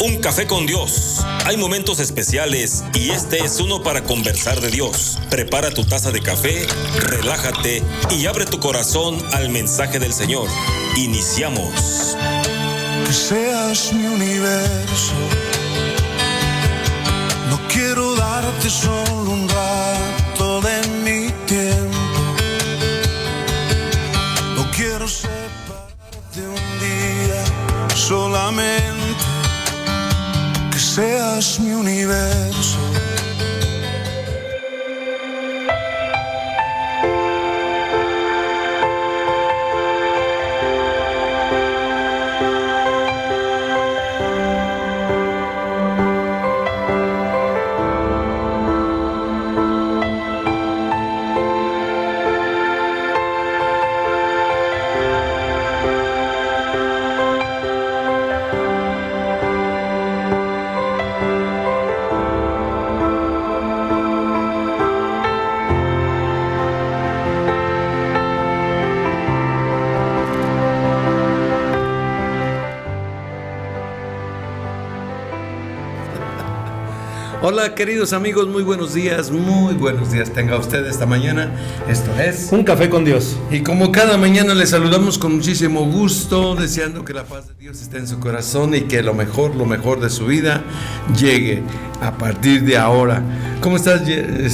Un café con Dios. Hay momentos especiales y este es uno para conversar de Dios. Prepara tu taza de café, relájate y abre tu corazón al mensaje del Señor. Iniciamos. Que seas mi universo. No quiero darte solo un rato de mi tiempo. No quiero separarte un día solamente. Que seas mi universo. Hola queridos amigos, muy buenos días tenga usted esta mañana. Esto es Un Café con Dios. Y como cada mañana les saludamos con muchísimo gusto, deseando que la paz de Dios esté en su corazón y que lo mejor de su vida llegue a partir de ahora. ¿Cómo estás? Bien.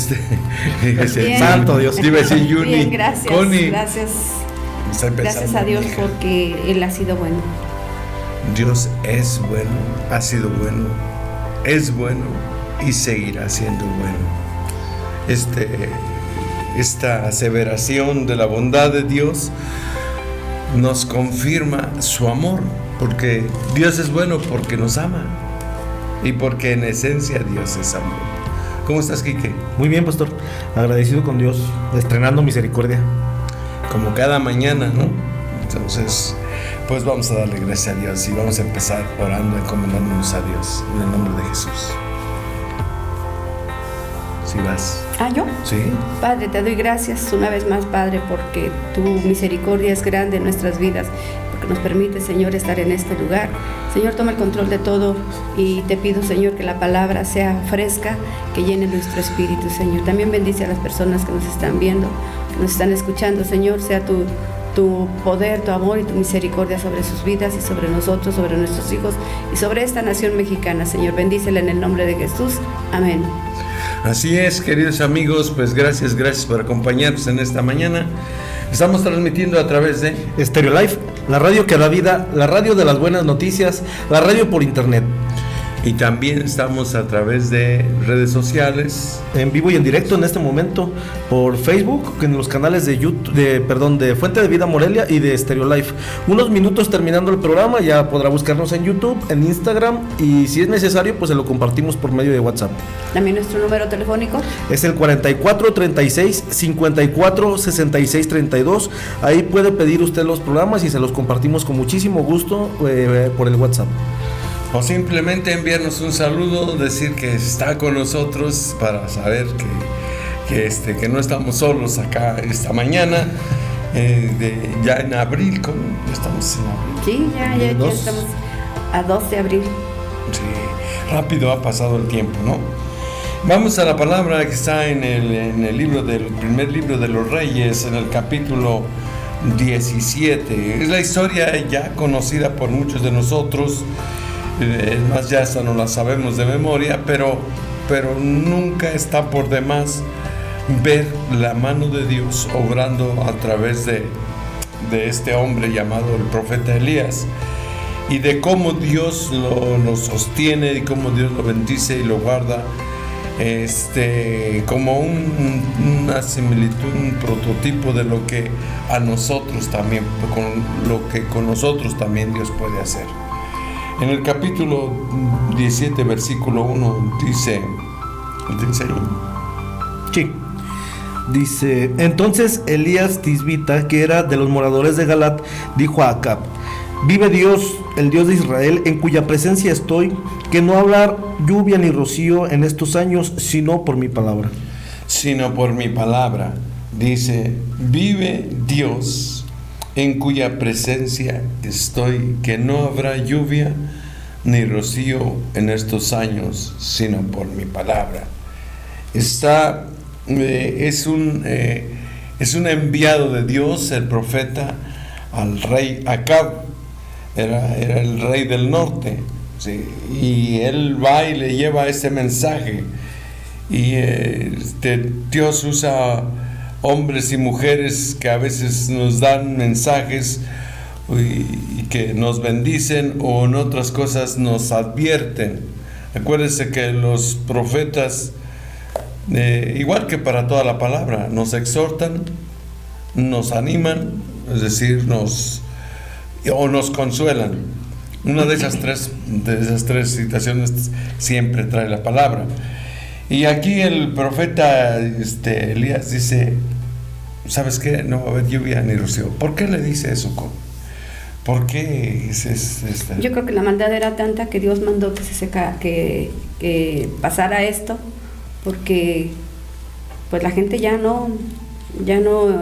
Santo Dios. Yuni. Bien, gracias. Connie. Gracias a Dios porque Él ha sido bueno. Dios es bueno, ha sido bueno, es bueno y seguirá siendo bueno. Esta aseveración de la bondad de Dios nos confirma su amor, porque Dios es bueno porque nos ama y porque en esencia Dios es amor. ¿Cómo estás, Quique? Muy bien, pastor. Agradecido con Dios, estrenando misericordia. Como cada mañana, ¿no? Entonces, pues vamos a darle gracias a Dios y vamos a empezar orando, encomendándonos a Dios en el nombre de Jesús. ¿Sí vas? ¿Yo? Sí. Padre, te doy gracias una vez más, Padre, porque tu misericordia es grande en nuestras vidas, porque nos permite, Señor, estar en este lugar. Señor, toma el control de todo y te pido, Señor, que la palabra sea fresca, que llene nuestro espíritu, Señor. También bendice a las personas que nos están viendo, que nos están escuchando, Señor, sea tu poder, tu amor y tu misericordia sobre sus vidas y sobre nosotros, sobre nuestros hijos y sobre esta nación mexicana, Señor. Bendícela en el nombre de Jesús. Amén. Así es, queridos amigos, pues gracias por acompañarnos en esta mañana. Estamos transmitiendo a través de Stereo Life, la radio que da vida, la radio de las buenas noticias, la radio por internet. Y también estamos a través de redes sociales. En vivo y en directo en este momento por Facebook, en los canales de YouTube, de Fuente de Vida Morelia y de Stereo Life. Unos minutos terminando el programa ya podrá buscarnos en YouTube, en Instagram y si es necesario pues se lo compartimos por medio de WhatsApp. También nuestro número telefónico es el 44 36 54 66 32. Ahí puede pedir usted los programas y se los compartimos con muchísimo gusto por el WhatsApp. O simplemente enviarnos un saludo, decir que está con nosotros para saber que no estamos solos acá esta mañana, ya en abril, ¿cómo? Estamos en abril. Sí, ya estamos a 2 de abril. Sí, rápido ha pasado el tiempo, ¿no? Vamos a la palabra que está en el libro del primer libro de los Reyes, en el capítulo 17. Es la historia ya conocida por muchos de nosotros. Más ya esta no la sabemos de memoria, pero nunca está por demás ver la mano de Dios obrando a través de este hombre llamado el profeta Elías, y de cómo Dios lo sostiene y cómo Dios lo bendice y lo guarda, como una similitud, un prototipo de lo que a nosotros también, con nosotros también Dios puede hacer. En el capítulo 17, versículo 1, dice sí. Dice, entonces Elías Tisbita, que era de los moradores de Galat, dijo a Acab: vive Dios, el Dios de Israel, en cuya presencia estoy, que no habrá lluvia ni rocío en estos años, sino por mi palabra. Dice, vive Dios, en cuya presencia estoy, que no habrá lluvia ni rocío en estos años, sino por mi palabra. Es un enviado de Dios, el profeta, al rey Acab. Era el rey del norte, ¿sí? Y él va y le lleva ese mensaje. Y Dios usa hombres y mujeres que a veces nos dan mensajes y que nos bendicen, o en otras cosas nos advierten. Acuérdense que los profetas, igual que para toda la palabra, nos exhortan, nos animan, es decir, nos consuelan. Una de esas tres situaciones siempre trae la palabra. Y aquí el profeta Elías dice: ¿sabes qué? No va a haber lluvia ni rocío. ¿Por qué le dice eso? ¿Por qué Yo creo que la maldad era tanta que Dios mandó que pasara esto, porque pues la gente ya no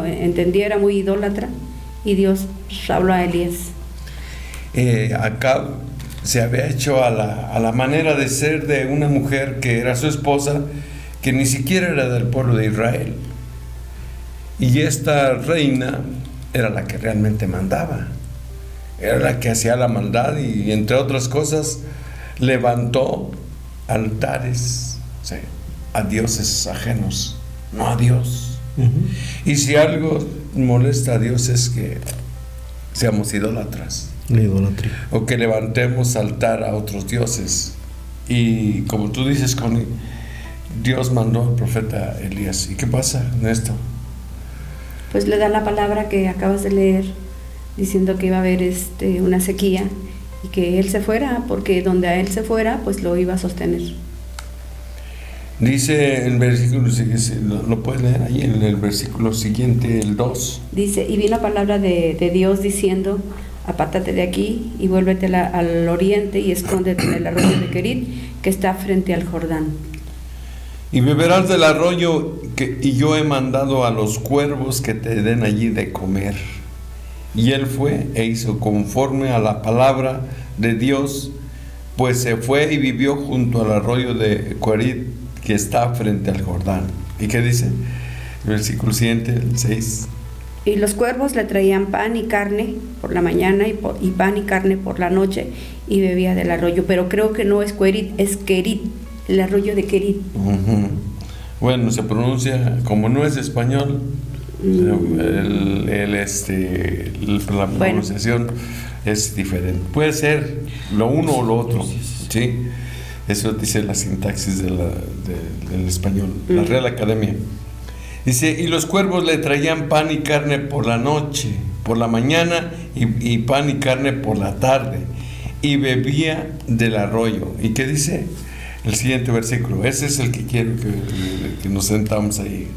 entendía, era muy idólatra, y Dios habló a Elías. Acab se había hecho a la manera de ser de una mujer que era su esposa, que ni siquiera era del pueblo de Israel. Y esta reina era la que realmente mandaba, era la que hacía la maldad, y entre otras cosas levantó altares, ¿sí?, a dioses ajenos, no a Dios. Y si algo molesta a Dios es que seamos idólatras, la idolatría, o que levantemos altar a otros dioses. Y como tú dices, Connie, Dios mandó al profeta Elías. ¿Y qué pasa en esto? Pues le da la palabra que acabas de leer, diciendo que iba a haber una sequía y que él se fuera, porque donde a él se fuera, pues lo iba a sostener. Dice el versículo, lo puedes leer ahí en el versículo siguiente, el 2. Dice: y vino palabra de Dios diciendo: apártate de aquí y vuélvete al oriente y escóndete en el arroyo de Querit, que está frente al Jordán. Y beberás del arroyo y yo he mandado a los cuervos que te den allí de comer. Y él fue e hizo conforme a la palabra de Dios, pues se fue y vivió junto al arroyo de Querit, que está frente al Jordán. ¿Y qué dice? El versículo siguiente, el 6. Y los cuervos le traían pan y carne por la mañana y pan y carne por la noche, y bebía del arroyo. Pero creo que no es Querit, es Querit, el arroyo de Querit. Bueno, se pronuncia, como no es español, la pronunciación es diferente. Puede ser lo uno o lo otro, ¿sí? Eso dice la sintaxis del español, la Real Academia. Dice: y los cuervos le traían pan y carne por la noche, por la mañana, y pan y carne por la tarde, y bebía del arroyo. ¿Y qué dice? El siguiente versículo. Ese es el que quiero que nos sentamos ahí.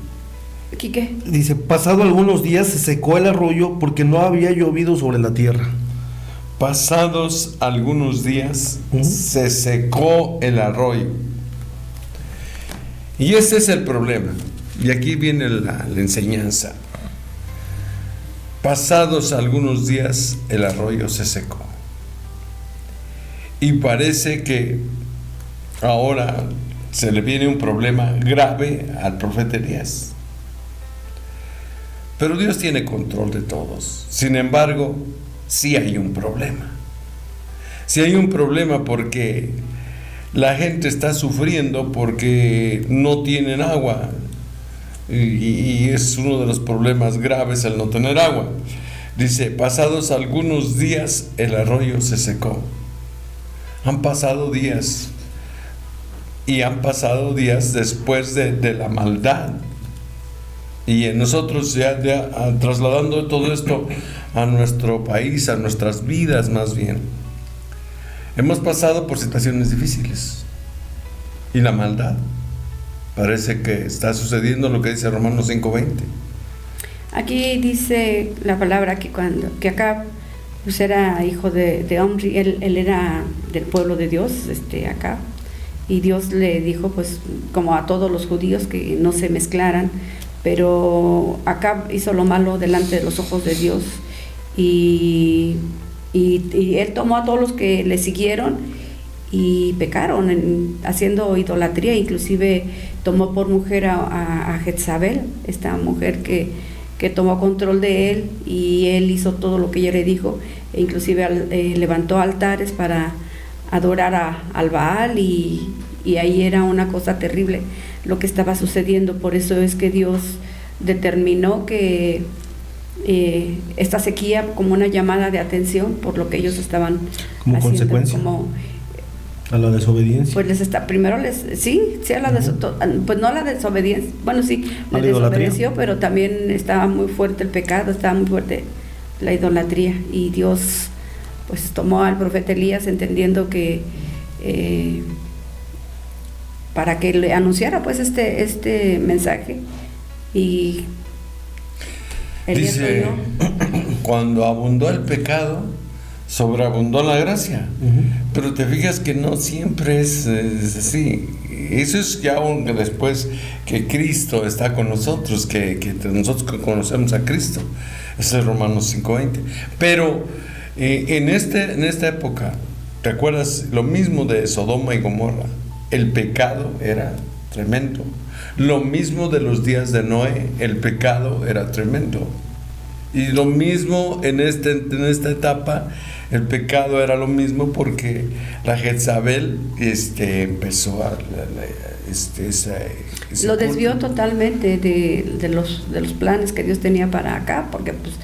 ¿Qué? Dice: pasado algunos días se secó el arroyo porque no había llovido sobre la tierra. Pasados algunos días se secó el arroyo. Y ese es el problema. Y aquí viene la enseñanza. Pasados algunos días el arroyo se secó. Y parece que ahora se le viene un problema grave al profeta Elías. Pero Dios tiene control de todos. Sin embargo, sí hay un problema. Sí hay un problema porque la gente está sufriendo porque no tienen agua. Y es uno de los problemas graves el no tener agua. Dice: pasados algunos días el arroyo se secó. Han pasado días. Y han pasado días después de la maldad. Y nosotros ya trasladando todo esto a nuestro país, a nuestras vidas más bien, hemos pasado por situaciones difíciles. Y la maldad, parece que está sucediendo lo que dice Romanos 5:20. Aquí dice la palabra que Acab pues era hijo de Omri, él era del pueblo de Dios, Acab, y Dios le dijo, pues como a todos los judíos, que no se mezclaran. Pero Acab hizo lo malo delante de los ojos de Dios, y él tomó a todos los que le siguieron y pecaron haciendo idolatría. Inclusive tomó por mujer a Jezabel, esta mujer que tomó control de él, y él hizo todo lo que ella le dijo, e inclusive levantó altares para adorar al Baal, y ahí era una cosa terrible lo que estaba sucediendo. Por eso es que Dios determinó que esta sequía como una llamada de atención por lo que ellos estaban como haciendo, consecuencia a la desobediencia. Pues primero a la pues no a la desobediencia, bueno, sí, le desobedeció, pero también estaba muy fuerte el pecado, estaba muy fuerte la idolatría, y Dios pues tomó al profeta Elías entendiendo que para que le anunciara pues este mensaje. Y Elías dice, cuando abundó el pecado, sobreabundó la gracia. Pero te fijas que no siempre es así. Eso es ya después que Cristo está con nosotros, que nosotros conocemos a Cristo. Eso es Romanos 5:20. Pero en esta época, ¿te acuerdas? Lo mismo de Sodoma y Gomorra. El pecado era tremendo. Lo mismo de los días de Noé, el pecado era tremendo. Y lo mismo en esta etapa, el pecado era lo mismo, porque la Jezabel empezó a lo desvió totalmente de los planes que Dios tenía para Acab, porque pues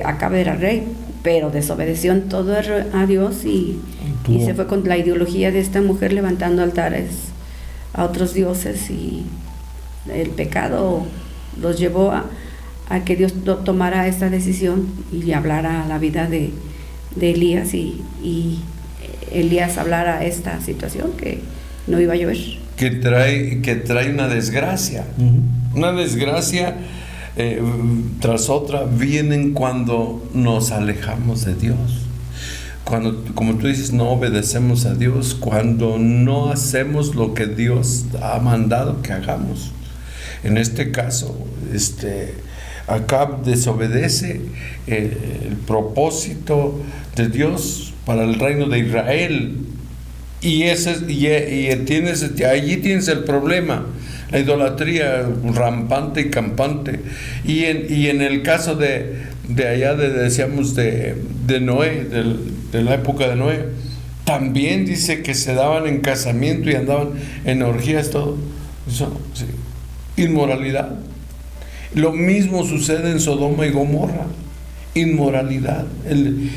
Acab era rey, pero desobedeció en todo a Dios, y se fue con la ideología de esta mujer levantando altares a otros dioses, y el pecado los llevó a que Dios tomara esta decisión y hablara a la vida de Elías, y Elías hablara esta situación que no iba a llover, que trae una desgracia. Una desgracia tras otra vienen cuando nos alejamos de Dios, cuando, como tú dices, no obedecemos a Dios, cuando no hacemos lo que Dios ha mandado que hagamos. En este caso, Acab desobedece el propósito de Dios para el reino de Israel, y allí tienes el problema, la idolatría rampante y campante. Y en el caso de allá, decíamos de Noé, de la época de Noé, también dice que se daban en casamiento y andaban en orgías, todo eso, sí. Inmoralidad. Lo mismo sucede en Sodoma y Gomorra. Inmoralidad. El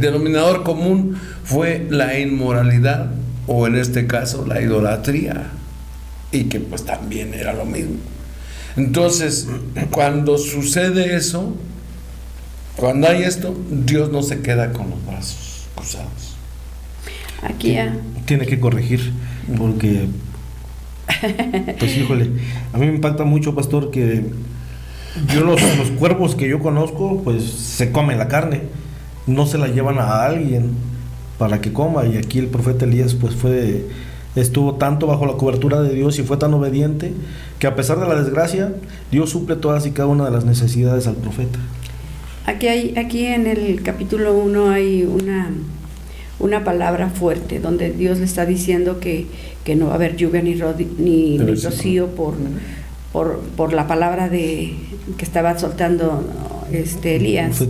denominador común fue la inmoralidad, o en este caso la idolatría, y que pues también era lo mismo. Entonces, cuando sucede eso, cuando hay esto, Dios no se queda con los brazos cruzados. Aquí tiene que corregir, porque pues híjole, a mí me impacta mucho, pastor, que yo los cuervos que yo conozco, pues se comen la carne, no se la llevan a alguien para que coma. Y aquí el profeta Elías pues estuvo tanto bajo la cobertura de Dios y fue tan obediente que, a pesar de la desgracia, Dios suple todas y cada una de las necesidades al profeta. Aquí en el capítulo 1 hay una palabra fuerte donde Dios le está diciendo que no va a haber lluvia ni rocío por la palabra que estaba soltando Elías.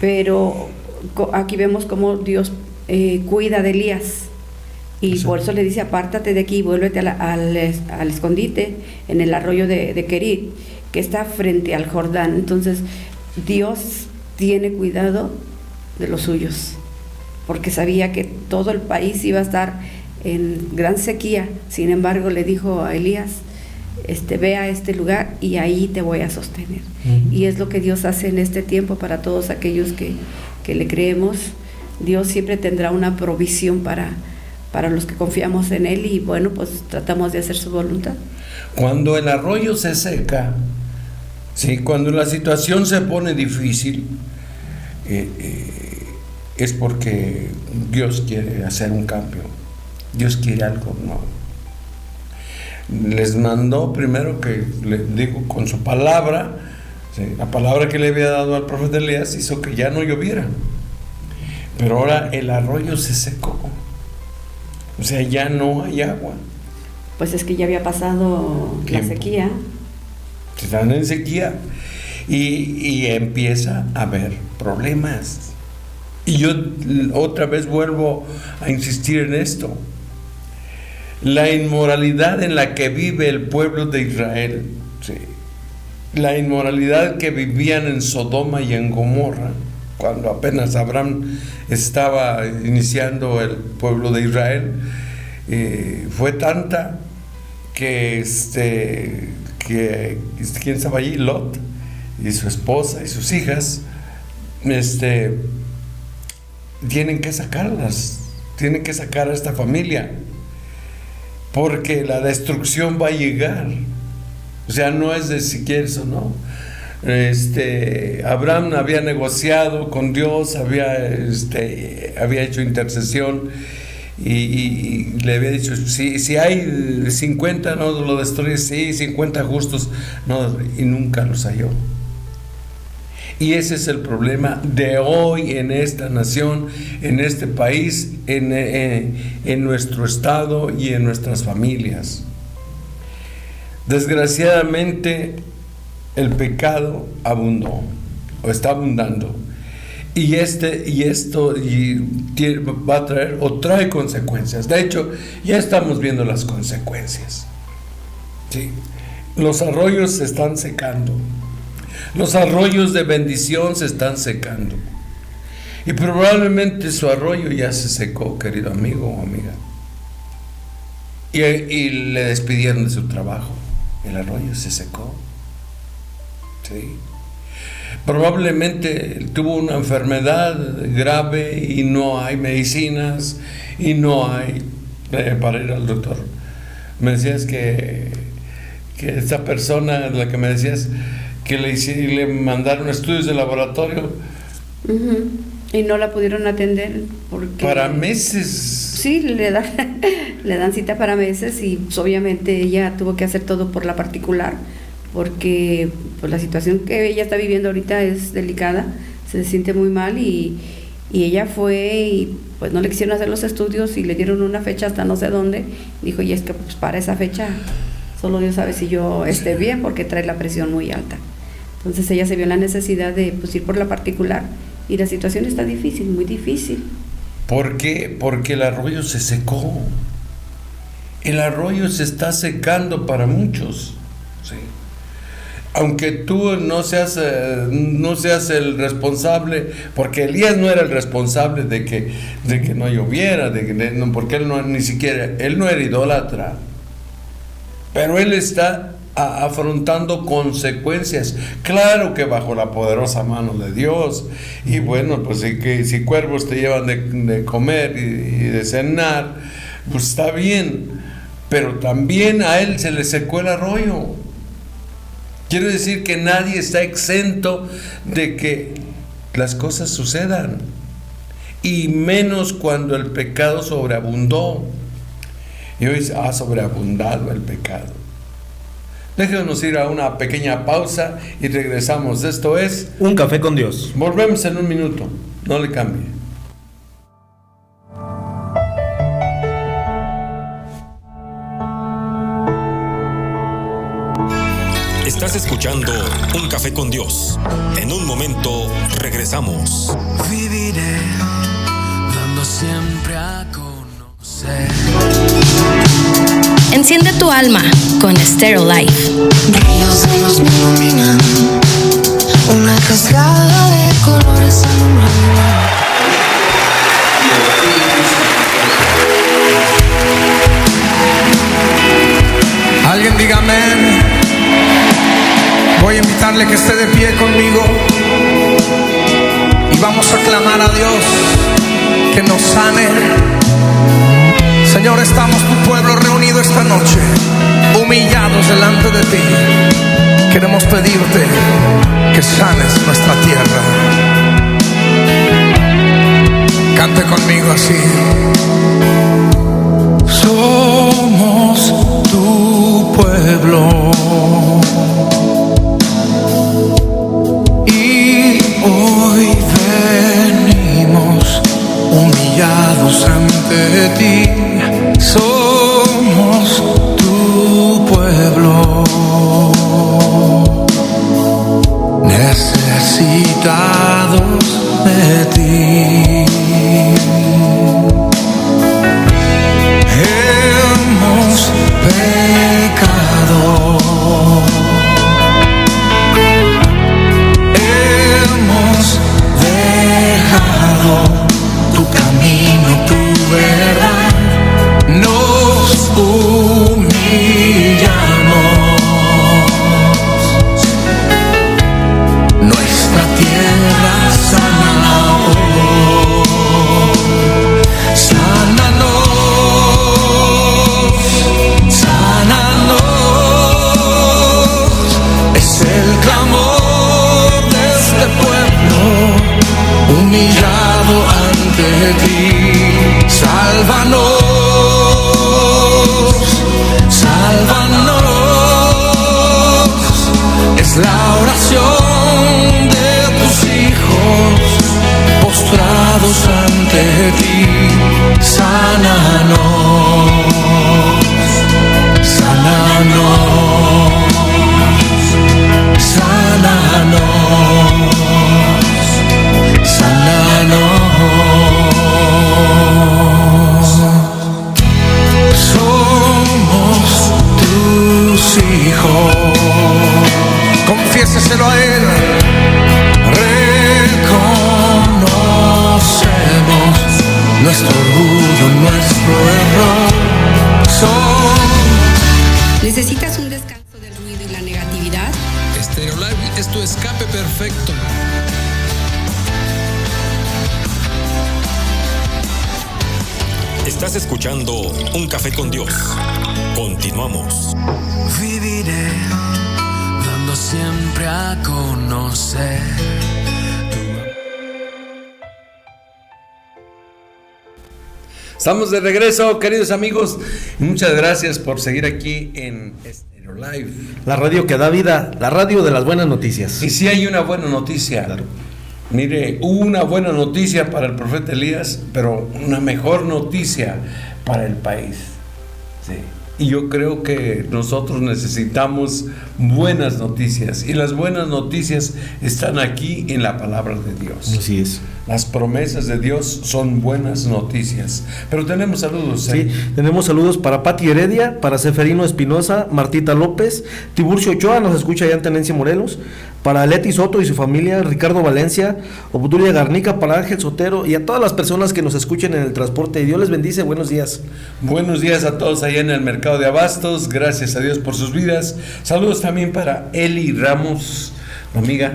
Pero aquí vemos cómo Dios cuida de Elías, y sí, por eso le dice: apártate de aquí y vuélvete al escondite en el arroyo de Kerit, que está frente al Jordán. Entonces Dios tiene cuidado de los suyos, porque sabía que todo el país iba a estar en gran sequía. Sin embargo, le dijo a Elías: ve a este lugar y ahí te voy a sostener. Y es lo que Dios hace en este tiempo para todos aquellos que le creemos. Dios siempre tendrá una provisión para los que confiamos en Él, y bueno, pues tratamos de hacer su voluntad. Cuando el arroyo se seca, ¿sí? Cuando la situación se pone difícil, es porque Dios quiere hacer un cambio. Dios quiere algo nuevo. Les mandó primero, que le digo, con su palabra, ¿sí? La palabra que le había dado al profeta Elías hizo que ya no lloviera. Pero ahora el arroyo se secó. O sea, ya no hay agua. Pues es que ya había pasado la sequía. Están en sequía. Y empieza a haber problemas. Y yo otra vez vuelvo a insistir en esto. La inmoralidad en la que vive el pueblo de Israel, sí, la inmoralidad que vivían en Sodoma y en Gomorra, cuando apenas Abraham estaba iniciando el pueblo de Israel, fue tanta que ¿quién estaba allí? Lot y su esposa y sus hijas tienen que sacarlas, tienen que sacar a esta familia, porque la destrucción va a llegar. O sea, no es de si quieres o no. Abraham había negociado con Dios, había hecho intercesión y le había dicho, si hay 50 no lo destruyes, sí, 50 justos no, y nunca los halló. Y ese es el problema de hoy en esta nación, en este país, en nuestro estado y en nuestras familias. Desgraciadamente, el pecado abundó, o está abundando. Y esto va a traer o trae consecuencias. De hecho, ya estamos viendo las consecuencias. ¿Sí? Los arroyos se están secando. Los arroyos de bendición se están secando. Y probablemente su arroyo ya se secó, querido amigo o amiga. Y le despidieron de su trabajo. El arroyo se secó. Sí. Probablemente tuvo una enfermedad grave y no hay medicinas y no hay para ir al doctor. Me decías que esta persona, la que me decías, que le mandaron estudios de laboratorio. Uh-huh. Y no la pudieron atender porque para meses. Sí, le dan cita para meses y pues, obviamente ella tuvo que hacer todo por la particular, porque pues, la situación que ella está viviendo ahorita es delicada, se siente muy mal y ella fue y pues no le quisieron hacer los estudios y le dieron una fecha hasta no sé dónde. Dijo, y es que pues para esa fecha solo Dios sabe si yo esté bien, porque trae la presión muy alta. Entonces ella se vio en la necesidad de pues, ir por la particular y la situación está difícil, muy difícil. ¿Por qué? Porque el arroyo se secó. El arroyo se está secando para muchos. ¿Sí? Aunque tú no seas el responsable, porque Elías no era el responsable de que no lloviera, porque él no era idólatra, pero él está afrontando consecuencias, claro que bajo la poderosa mano de Dios. Y bueno, pues si cuervos te llevan de comer y de cenar, pues está bien, pero también a él se le secó el arroyo. Quiero decir que nadie está exento de que las cosas sucedan, y menos cuando el pecado sobreabundó. Y hoy ha sobreabundado el pecado. Déjenos ir a una pequeña pausa y regresamos. Esto es Un Café con Dios. Volvemos en un minuto, no le cambie. Estás escuchando Un Café con Dios. En un momento regresamos. Viviré dando siempre a conocer. Enciende tu alma con Stereo Life. Ríos de luz me iluminan, una cascada de colores alumbran. Alguien diga amén. Voy a invitarle que esté de pie conmigo y vamos a clamar a Dios que nos sane. Señor, estamos tu pueblo reunido esta noche, humillados delante de ti. Queremos pedirte que sanes nuestra tierra. Cante conmigo así. Somos tu pueblo y hoy venimos somos tu pueblo, necesitados de ti. Hemos pecado, hemos dejado tu camino, tu verdad, nos humillamos. Nuestra tierra sana hoy, sánanos, sánanos. Es el clamor de este pueblo humillado ante ti. Sálvanos, sálvanos. Es la oración de tus hijos postrados ante ti. Sánanos, sánanos, sánanos, sánanos. Somos tus hijos, confiéseselo a Él. Reconocemos nuestro orgullo, nuestro error. ¿Necesitas un descanso del ruido y la negatividad? Stereo Live es tu escape perfecto. Estás escuchando Un Café con Dios. Continuamos. Viviré dando siempre a conocer. Estamos de regreso, queridos amigos. Muchas gracias por seguir aquí en Stereo Live. La radio que da vida, la radio de las buenas noticias. Y si hay una buena noticia. Claro. Mire, hubo una buena noticia para el profeta Elías, pero una mejor noticia para el país. Sí. Y yo creo que nosotros necesitamos buenas noticias. Y las buenas noticias están aquí en la palabra de Dios. Así es. Las promesas de Dios son buenas noticias. Pero tenemos saludos. Sí, tenemos saludos para Pati Heredia, para Seferino Espinosa, Martita López, Tiburcio Ochoa, nos escucha allá en Tenencia, Morelos, para Leti Soto y su familia, Ricardo Valencia, Obdulia Garnica, para Ángel Sotero y a todas las personas que nos escuchen en el transporte. Dios les bendice, buenos días. Buenos días a todos allá en el mercado de abastos, gracias a Dios por sus vidas. Saludos también para Eli Ramos, amiga.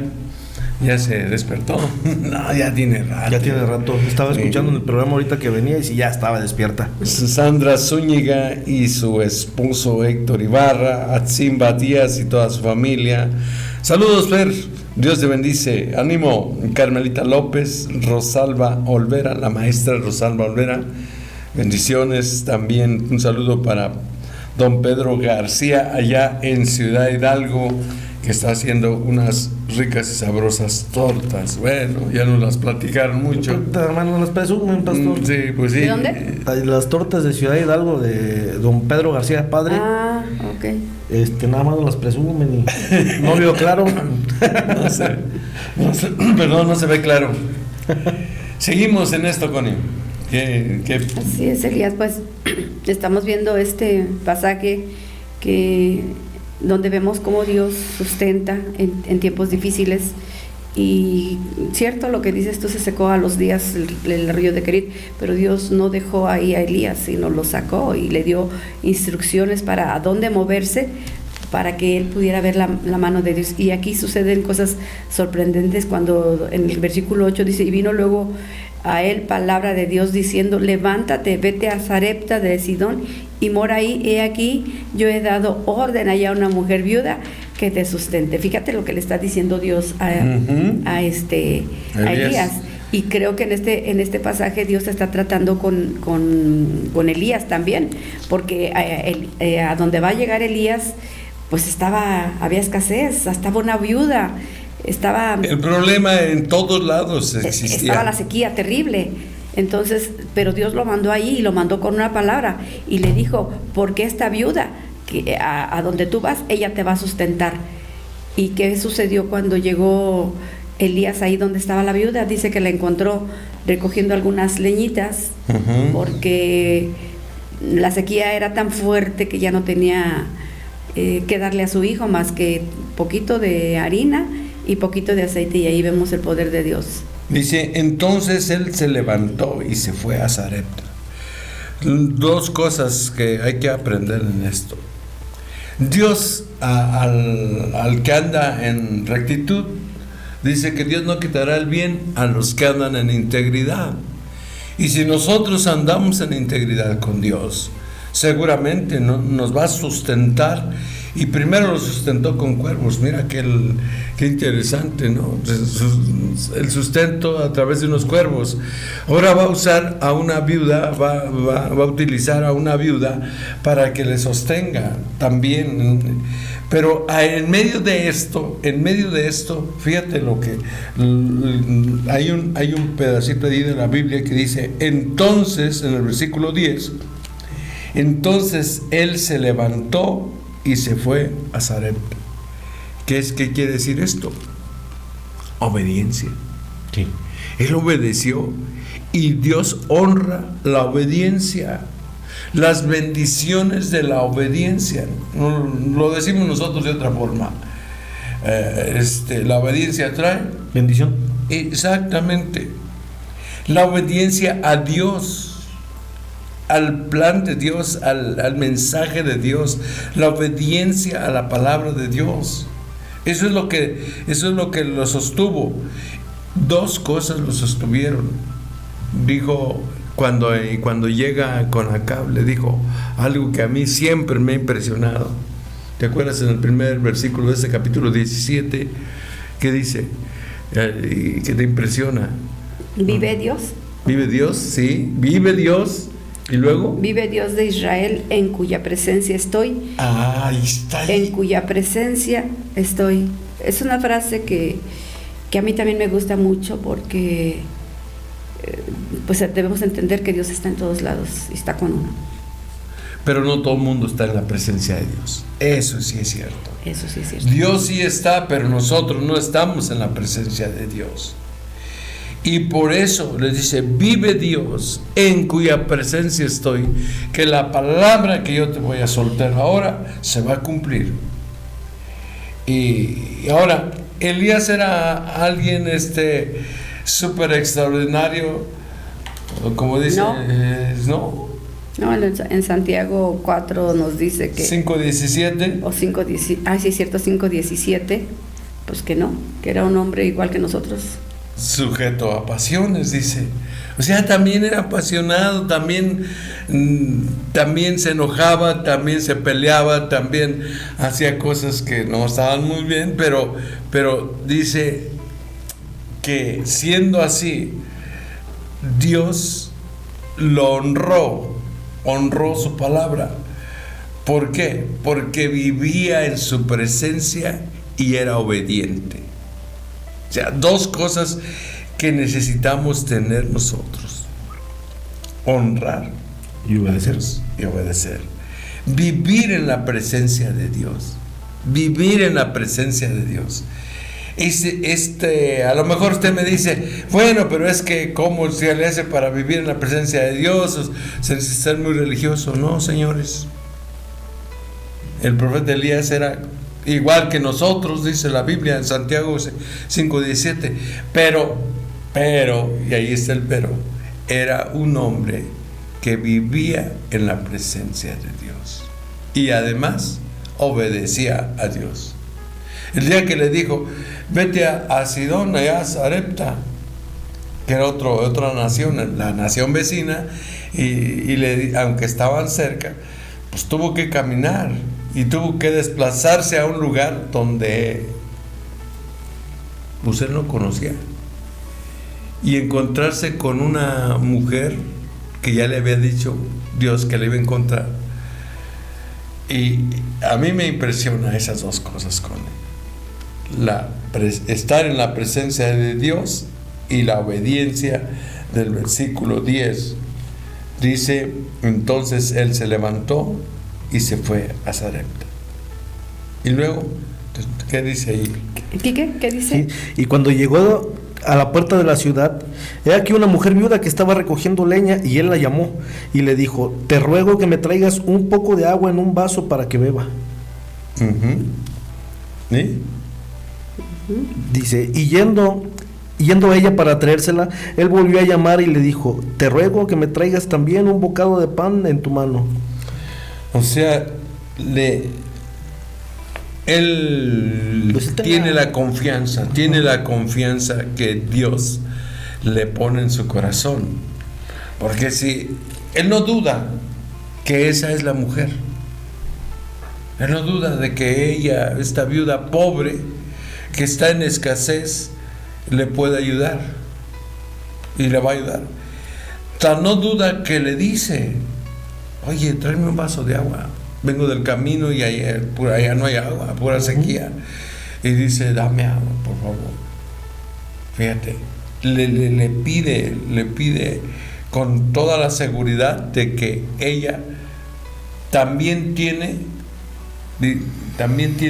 Ya se despertó. No, ya tiene rato. Ya tiene rato. Estaba escuchando en el programa ahorita que venía y sí, ya estaba despierta. Sandra Zúñiga y su esposo Héctor Ibarra, Atzimba Díaz y toda su familia. Saludos, Fer. Dios te bendice. Ánimo, Carmelita López, Rosalba Olvera, la maestra Rosalba Olvera. Bendiciones. También un saludo para don Pedro García, allá en Ciudad Hidalgo, que está haciendo unas ricas y sabrosas tortas. Bueno, ya nos las platicaron mucho. Hermano, las presumen, pastor. Sí, pues sí. ¿De dónde? Las tortas de Ciudad Hidalgo de don Pedro García, padre. Ah, ok. Nada más nos las presumen y no veo claro. Perdón, no se ve claro. Seguimos en esto, Connie. Así es, Elías, pues estamos viendo este pasaje donde vemos cómo Dios sustenta en tiempos difíciles. Y cierto lo que dices tú, se secó a los días el río de Kerit, pero Dios no dejó ahí a Elías, sino lo sacó y le dio instrucciones para a dónde moverse para que él pudiera ver la mano de Dios. Y aquí suceden cosas sorprendentes cuando en el versículo 8 dice: y vino luego a él palabra de Dios diciendo: levántate, vete a Sarepta de Sidón y mora ahí. He aquí, yo he dado orden allá a una mujer viuda que te sustente. Fíjate lo que le está diciendo Dios a Elías. Y creo que en este pasaje Dios está tratando con Elías también, porque a donde va a llegar Elías, pues había escasez, estaba una viuda. El problema en todos lados existía. Estaba la sequía terrible. Entonces, pero Dios lo mandó ahí y lo mandó con una palabra y le dijo, porque esta viuda que a donde tú vas, ella te va a sustentar. ¿Y qué sucedió cuando llegó Elías ahí donde estaba la viuda? Dice que la encontró recogiendo algunas leñitas, porque la sequía era tan fuerte que ya no tenía que darle a su hijo más que poquito de harina y poquito de aceite, y ahí vemos el poder de Dios. Dice, entonces él se levantó y se fue a Sarepta. Dos cosas que hay que aprender en esto. Dios al que anda en rectitud, dice que Dios no quitará el bien a los que andan en integridad. Y si nosotros andamos en integridad con Dios, seguramente nos va a sustentar. Y primero lo sustentó con cuervos. Mira qué interesante, ¿no? El sustento a través de unos cuervos. Ahora va a usar a una viuda, va a utilizar a una viuda para que le sostenga también. Pero en medio de esto, fíjate lo que hay un pedacito ahí de la Biblia que dice, entonces, en el versículo 10, entonces él se levantó y se fue a Sarepta. ¿Qué quiere decir esto? Obediencia. Sí. Él obedeció y Dios honra la obediencia, las bendiciones de la obediencia. Lo decimos nosotros de otra forma. La obediencia trae bendición. Exactamente. La obediencia a Dios, al plan de Dios, al mensaje de Dios, la obediencia a la palabra de Dios. Eso es lo que lo sostuvo. Dos cosas lo sostuvieron. Dijo, cuando llega con Acab, le dijo algo que a mí siempre me ha impresionado. ¿Te acuerdas en el primer versículo de ese capítulo 17? ¿Qué dice? Que te impresiona. ¿Vive Dios? ¿Vive Dios? Sí, vive Dios. ¿Y luego? Vive Dios de Israel, en cuya presencia estoy. Ahí está. En cuya presencia estoy. Es una frase que a mí también me gusta mucho, porque pues debemos entender que Dios está en todos lados y está con uno. Pero no todo el mundo está en la presencia de Dios. Eso sí es cierto. Eso sí es cierto. Dios sí está, pero nosotros no estamos en la presencia de Dios. Y por eso les dice, vive Dios en cuya presencia estoy, que la palabra que yo te voy a soltar ahora se va a cumplir. Y ahora, Elías era alguien súper extraordinario, como dice, ¿no? No, en Santiago 4 nos dice que 5:17 o 5:17, sí es cierto, 5:17, pues que no, que era un hombre igual que nosotros, sujeto a pasiones, dice. O sea, también era apasionado, también se enojaba, también se peleaba, también hacía cosas que no estaban muy bien, pero dice que siendo así, Dios lo honró su palabra. ¿Por qué? Porque vivía en su presencia y era obediente. O sea, dos cosas que necesitamos tener nosotros: honrar y obedecer. Vivir en la presencia de Dios. Vivir en la presencia de Dios. A lo mejor usted me dice, bueno, pero es que ¿cómo se le hace para vivir en la presencia de Dios? Se necesita ser muy religioso. No, señores. El profeta Elías era igual que nosotros, dice la Biblia en Santiago 5:17. Pero, y ahí está el pero, era un hombre que vivía en la presencia de Dios. Y además obedecía a Dios. El día que le dijo, vete a Sidón, allá a Sarepta, que era otra nación, la nación vecina, y aunque estaban cerca, pues tuvo que caminar y tuvo que desplazarse a un lugar donde pues él no conocía, y encontrarse con una mujer que ya le había dicho Dios que le iba a encontrar. Y a mí me impresiona esas dos cosas con él: estar en la presencia de Dios y la obediencia del versículo 10, dice, entonces él se levantó y se fue a Sarepta. Y luego, ¿qué dice ahí? ¿Qué dice? Sí, y cuando llegó a la puerta de la ciudad, he aquí una mujer viuda que estaba recogiendo leña, y él la llamó y le dijo, te ruego que me traigas un poco de agua en un vaso para que beba. ¿Sí? Dice, y yendo ella para traérsela, él volvió a llamar y le dijo, te ruego que me traigas también un bocado de pan en tu mano. O sea, él tiene la confianza que Dios le pone en su corazón, porque si él no duda que esa es la mujer, él no duda de que ella, esta viuda pobre que está en escasez, le puede ayudar y le va a ayudar. Tan no duda que le dice, oye, tráeme un vaso de agua, vengo del camino y allá no hay agua, pura sequía. Y dice, dame agua, por favor. Fíjate, le pide con toda la seguridad de que ella también tiene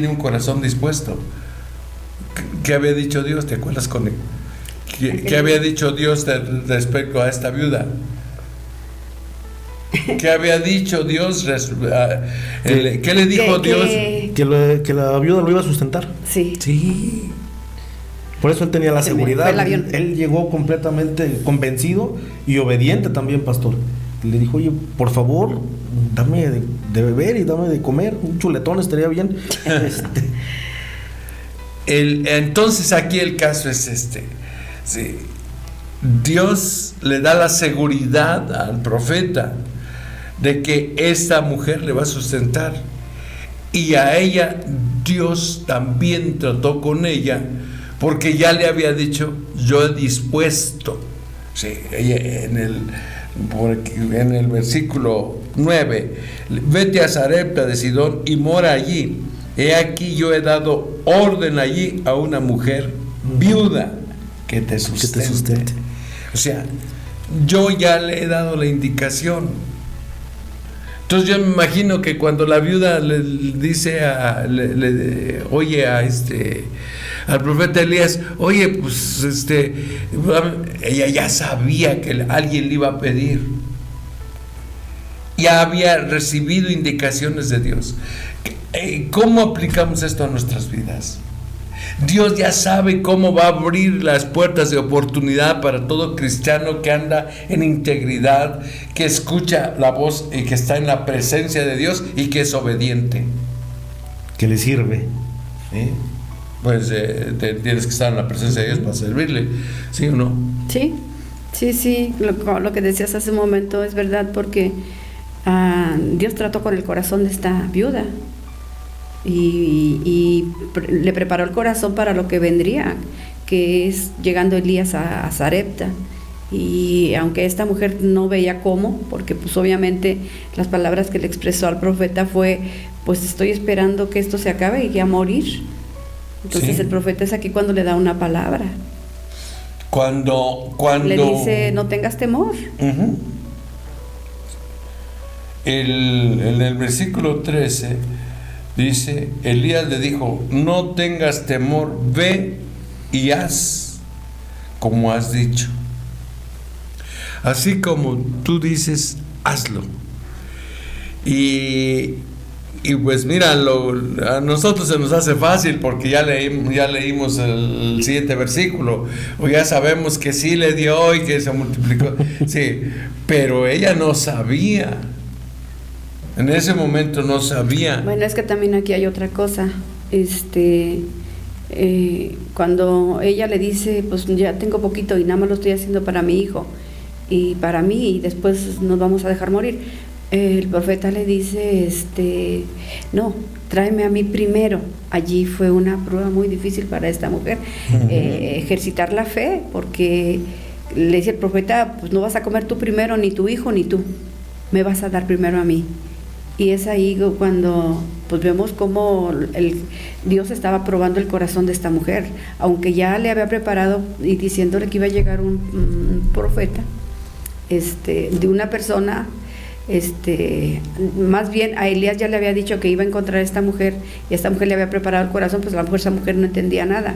un corazón dispuesto. ¿Qué había dicho Dios? ¿Te acuerdas con él? ¿Qué había dicho Dios respecto a esta viuda? ¿Qué había dicho Dios? ¿Qué le dijo Dios? Que la viuda lo iba a sustentar. Sí. Por eso él tenía la seguridad. Él llegó completamente convencido y obediente también, pastor. Le dijo, oye, por favor, dame de beber y dame de comer. Un chuletón estaría bien. Entonces aquí el caso es este. Sí. Dios le da la seguridad al profeta de que esta mujer le va a sustentar, y a ella Dios también trató con ella, porque ya le había dicho, yo he dispuesto. Sí, en el versículo 9, vete a Sarepta de Sidón y mora allí. He aquí yo he dado orden allí a una mujer viuda que te sustente. O sea, yo ya le he dado la indicación. Entonces yo me imagino que cuando la viuda le dice oye al profeta Elías, oye, pues ella ya sabía que alguien le iba a pedir. Ya había recibido indicaciones de Dios. ¿Cómo aplicamos esto a nuestras vidas? Dios ya sabe cómo va a abrir las puertas de oportunidad para todo cristiano que anda en integridad, que escucha la voz y que está en la presencia de Dios y que es obediente. Que le sirve. ¿Sí? Pues tienes que estar en la presencia de Dios para servirle, ¿sí o no? Sí. Lo que decías hace un momento es verdad, porque Dios trató con el corazón de esta viuda. Y le preparó el corazón para lo que vendría, que es llegando Elías a Sarepta. Y aunque esta mujer no veía cómo, porque pues obviamente las palabras que le expresó al profeta fue, pues estoy esperando que esto se acabe y ya morir. Entonces el profeta es aquí cuando le da una palabra. Cuando le dice, no tengas temor. En el versículo 13 dice, Elías le dijo, no tengas temor, ve y haz como has dicho. Así como tú dices, hazlo. Y pues mira, a nosotros se nos hace fácil porque ya leímos el siguiente versículo, o ya sabemos que sí le dio y que se multiplicó. Sí, pero ella no sabía. En ese momento no sabía. Bueno, es que también aquí hay otra cosa. Cuando ella le dice, pues ya tengo poquito y nada más lo estoy haciendo para mi hijo y para mí, y después nos vamos a dejar morir. El profeta le dice, no, tráeme a mí primero. Allí fue una prueba muy difícil para esta mujer, ejercitar la fe, porque le dice el profeta, pues no vas a comer tú primero, ni tu hijo, ni tú, me vas a dar primero a mí. Y es ahí cuando pues vemos cómo Dios estaba probando el corazón de esta mujer, aunque ya le había preparado y diciéndole que iba a llegar un profeta. de una persona. Más bien a Elías ya le había dicho que iba a encontrar a esta mujer, y a esta mujer le había preparado el corazón, pues a lo mejor esa mujer no entendía nada,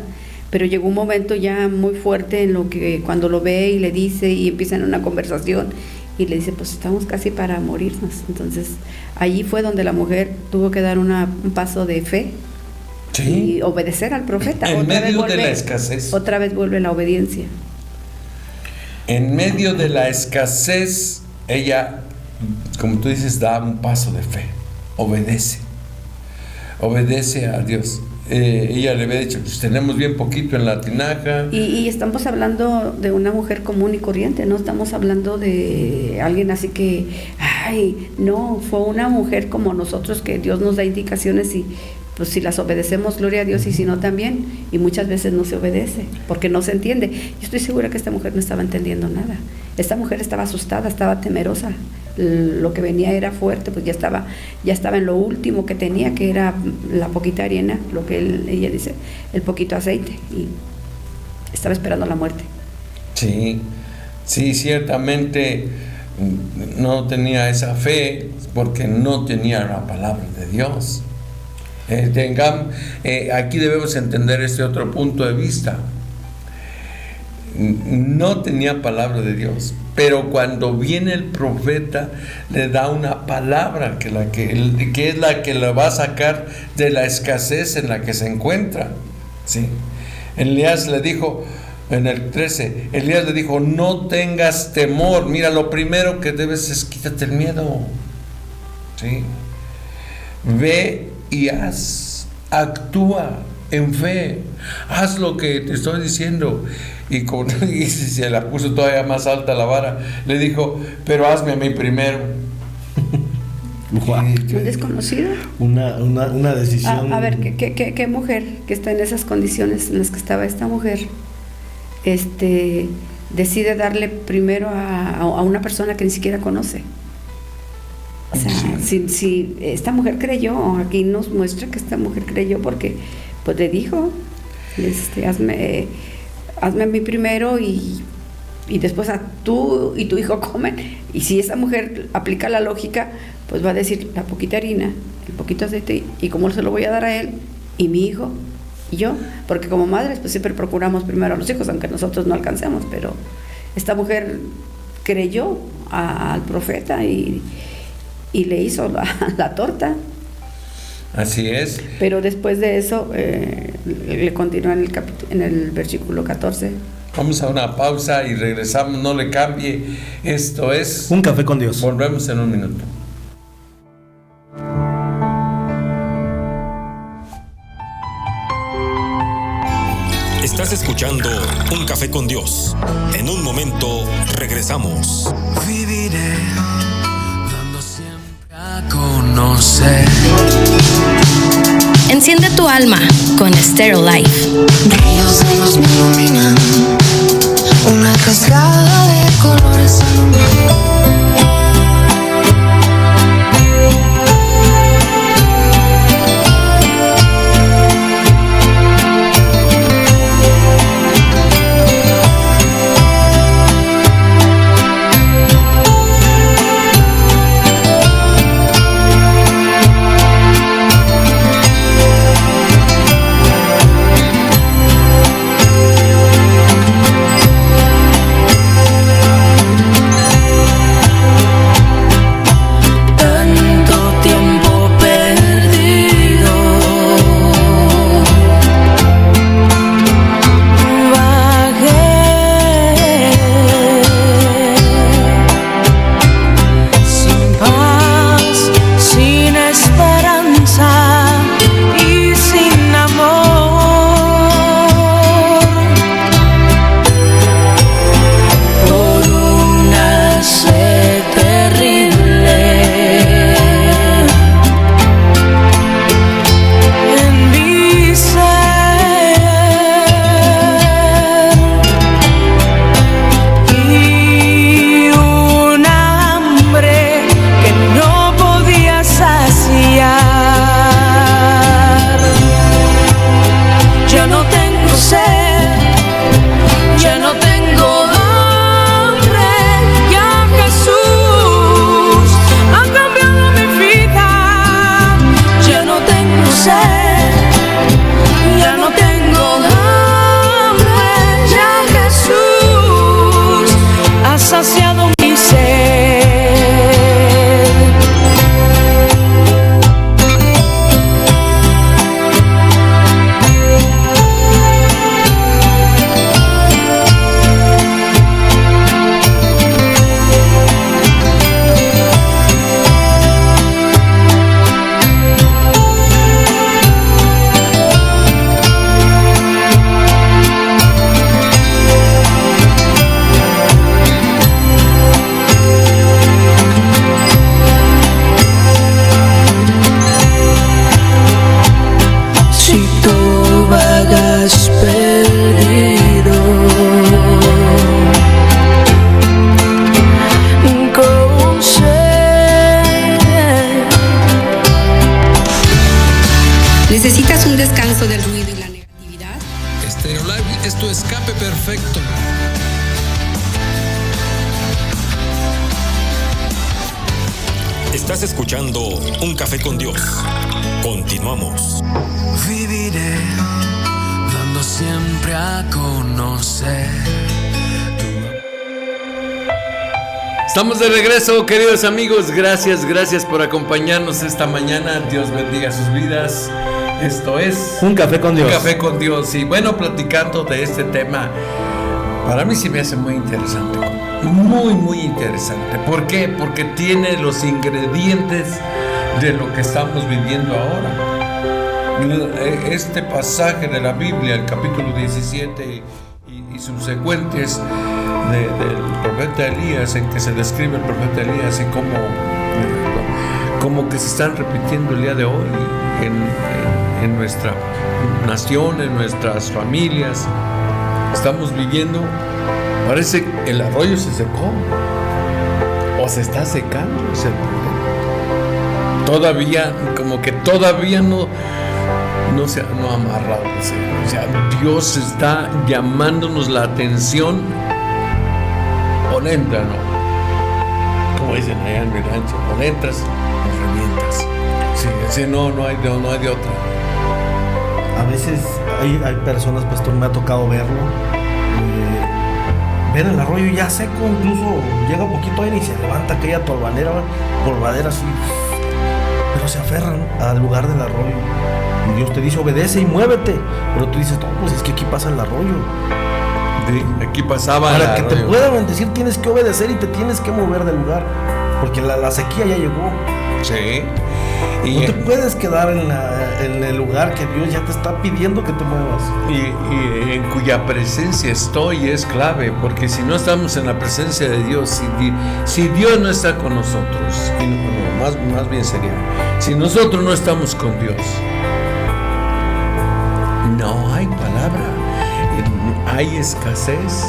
pero llegó un momento ya muy fuerte en lo que cuando lo ve y le dice y empiezan una conversación y le dice, pues estamos casi para morirnos. Entonces allí fue donde la mujer tuvo que dar un paso de fe, sí, y obedecer al profeta. En medio de la escasez. Otra vez vuelve la obediencia. En medio de la escasez, ella, como tú dices, da un paso de fe, obedece a Dios. Ella le había dicho, pues tenemos bien poquito en la tinaja. Y estamos hablando de una mujer común y corriente, no estamos hablando de alguien así que, ay, no, fue una mujer como nosotros, que Dios nos da indicaciones y pues si las obedecemos, gloria a Dios, y si no también, y muchas veces no se obedece, porque no se entiende. Yo estoy segura que esta mujer no estaba entendiendo nada. Esta mujer estaba asustada, estaba temerosa. Lo que venía era fuerte, pues ya estaba en lo último que tenía, que era la poquita arena, lo que ella dice, el poquito aceite, y estaba esperando la muerte. Sí, ciertamente no tenía esa fe porque no tenía la palabra de Dios. Aquí debemos entender este otro punto de vista. No tenía palabra de Dios, pero cuando viene el profeta le da una palabra que es la que la va a sacar de la escasez en la que se encuentra. ¿Sí? Elías le dijo en el 13, Elías le dijo, no tengas temor. Mira, lo primero que debes es quítate el miedo. ¿Sí? Ve y actúa en fe, haz lo que te estoy diciendo. Y se la puso todavía más alta la vara, le dijo, pero hazme a mí primero. ¿Un desconocido? Una decisión. A ver, ¿qué mujer que está en esas condiciones en las que estaba esta mujer decide darle primero a una persona que ni siquiera conoce? O sea, si esta mujer creyó, aquí nos muestra que esta mujer creyó porque pues le dijo, hazme a mí primero y después a tú y tu hijo comen. Y si esa mujer aplica la lógica, pues va a decir la poquita harina, el poquito aceite, y cómo se lo voy a dar a él y mi hijo y yo, porque como madres pues siempre procuramos primero a los hijos, aunque nosotros no alcancemos, pero esta mujer creyó al profeta y le hizo la torta. Así es. Pero después de eso, le continúa en el versículo 14. Vamos a una pausa y regresamos, no le cambie. Esto es Un Café con Dios. Volvemos en un minuto. Estás escuchando Un Café con Dios. En un momento regresamos. Viviré dando siempre a conocer. Enciende tu alma con Stereo Life. Ríos de luz me iluminan, una cascada de colores alumbra. ¿Necesitas un descanso del ruido y la negatividad? Stereo Live es tu escape perfecto. Estás escuchando Un Café con Dios. Continuamos. Viviré dando siempre a conocer. Estamos de regreso, queridos amigos. Gracias por acompañarnos esta mañana. Dios bendiga sus vidas. Esto es Un Café con Dios. Un Café con Dios. Y bueno, platicando de este tema, para mí sí me hace muy interesante. Muy interesante. ¿Por qué? Porque tiene los ingredientes de lo que estamos viviendo ahora. Este pasaje de la Biblia, el capítulo 17 y subsecuentes del profeta Elías, en que se describe el profeta Elías y como que se están repitiendo el día de hoy en nuestra nación, en nuestras familias. Estamos viviendo, parece que el arroyo se secó o se está secando, es el problema. Todavía, como que todavía no se ha amarrado. O sea, Dios está llamándonos la atención. O entra, ¿no? Como dicen allá en mi rancho, o entras o revientas. Sí, no hay de otra. A veces hay personas, pastor, me ha tocado verlo, ver el arroyo ya seco, incluso llega un poquito aire y se levanta aquella polvadera así, pero se aferran al lugar del arroyo. Y Dios te dice, obedece y muévete, pero tú dices, no, pues es que aquí pasa el arroyo. Sí, aquí pasaba. Para que te pueda bendecir tienes que obedecer y te tienes que mover del lugar, porque la sequía ya llegó. Sí. Y no te puedes quedar en el lugar que Dios ya te está pidiendo que te muevas. Y en cuya presencia estoy es clave, porque si no estamos en la presencia de Dios, si Dios no está con nosotros, más bien sería, si nosotros no estamos con Dios, no hay palabra, hay escasez.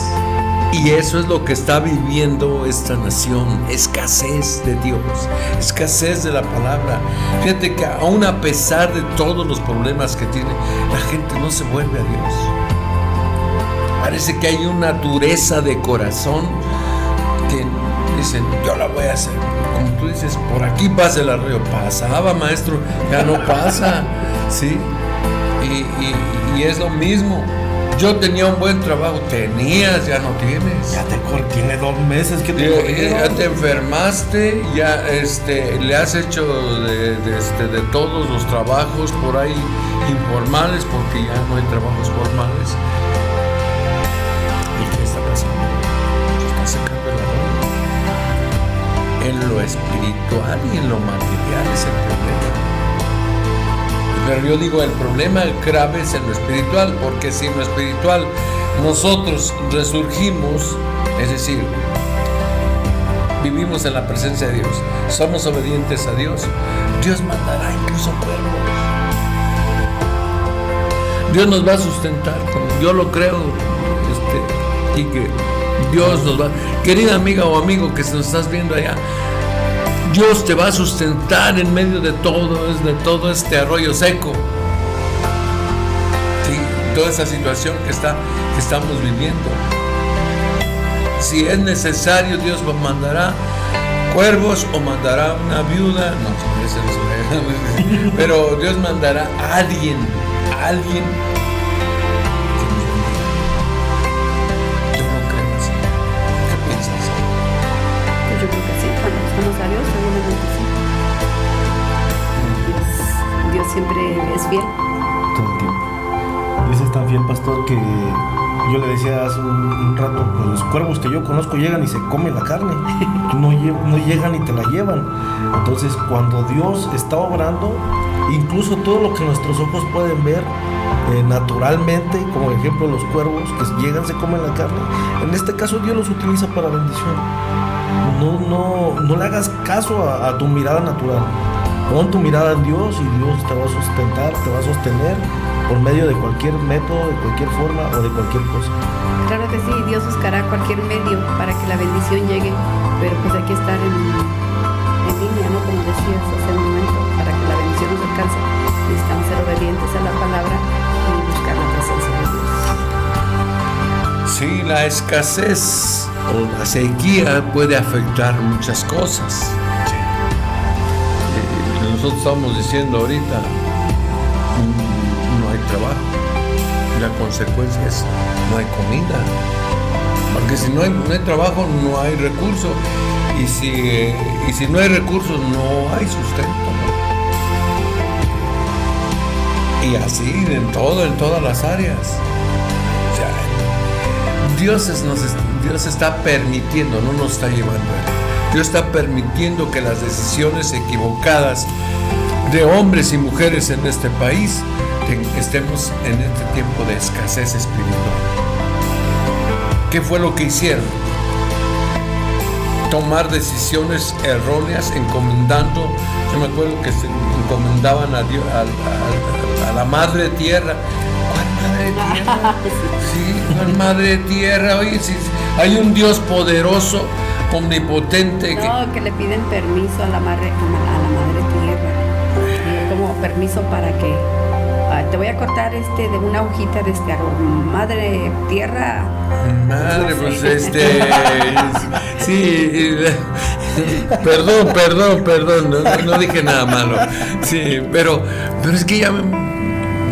Y eso es lo que está viviendo esta nación, escasez de Dios, escasez de la palabra. Fíjate que aún a pesar de todos los problemas que tiene, la gente no se vuelve a Dios. Parece que hay una dureza de corazón que dicen, yo la voy a hacer. Como tú dices, por aquí pasa el arroyo. Pasaba, maestro, ya no pasa, ¿sí? Y es lo mismo. Yo tenía un buen trabajo, tenías, ya no tienes. Ya tiene 2 meses que te corrieron. Ya te enfermaste, ya le has hecho de todos los trabajos por ahí informales, porque ya no hay trabajos formales. ¿Y qué está pasando? Está secando el arroyo. En lo espiritual y en lo material es el problema. Pero yo digo, el problema grave es en lo espiritual, porque si en lo espiritual nosotros resurgimos, es decir, vivimos en la presencia de Dios, somos obedientes a Dios, Dios mandará incluso cuervos. Dios nos va a sustentar, yo lo creo, y que Dios nos va. Querida amiga o amigo que nos estás viendo allá, Dios te va a sustentar en medio de todo este arroyo seco. Sí, toda esa situación que estamos viviendo. Si es necesario, Dios mandará cuervos o mandará una viuda. No, pero Dios mandará a alguien. Yo no creo así. ¿Qué piensas? Yo creo que sí, cuando buscamos a Dios, obviamente sí. Dios siempre es fiel. Todo el tiempo. Dios es tan fiel, pastor, que yo le decía hace un rato, pues los cuervos que yo conozco llegan y se comen la carne. No llegan y te la llevan. Entonces, cuando Dios está obrando, incluso todo lo que nuestros ojos pueden ver naturalmente, como ejemplo los cuervos que llegan, se comen la carne, en este caso Dios los utiliza para bendición. No le hagas caso a tu mirada natural. Pon tu mirada en Dios y Dios te va a sustentar, te va a sostener por medio de cualquier método, de cualquier forma o de cualquier cosa. Claro que sí, Dios buscará cualquier medio para que la bendición llegue, pero pues hay que estar en línea, ¿no? Como decías hace un momento, para que la bendición nos alcance, necesitamos ser obedientes a la palabra. Sí, la escasez o la sequía puede afectar muchas cosas. Nosotros estamos diciendo ahorita, no hay trabajo. La consecuencia es no hay comida. Porque si no hay trabajo, no hay recursos. Y si no hay recursos, no hay sustento. Y así en todas las áreas. O sea, Dios está permitiendo, no nos está llevando a él. Dios está permitiendo que las decisiones equivocadas de hombres y mujeres en este país estemos en este tiempo de escasez espiritual. ¿Qué fue lo que hicieron? Tomar decisiones erróneas, encomendando. Yo me acuerdo que se encomendaban a Dios, a la Madre Tierra. ¿Cuál Madre Tierra? Sí, ¿cuál Madre Tierra? Oye, si hay un Dios poderoso, omnipotente. No, que le piden permiso a la Madre Tierra. Como permiso para que te voy a cortar de una hojita de este árbol. Madre Tierra. Madre, pues sí. Perdón, no dije nada malo. Sí, pero es que ya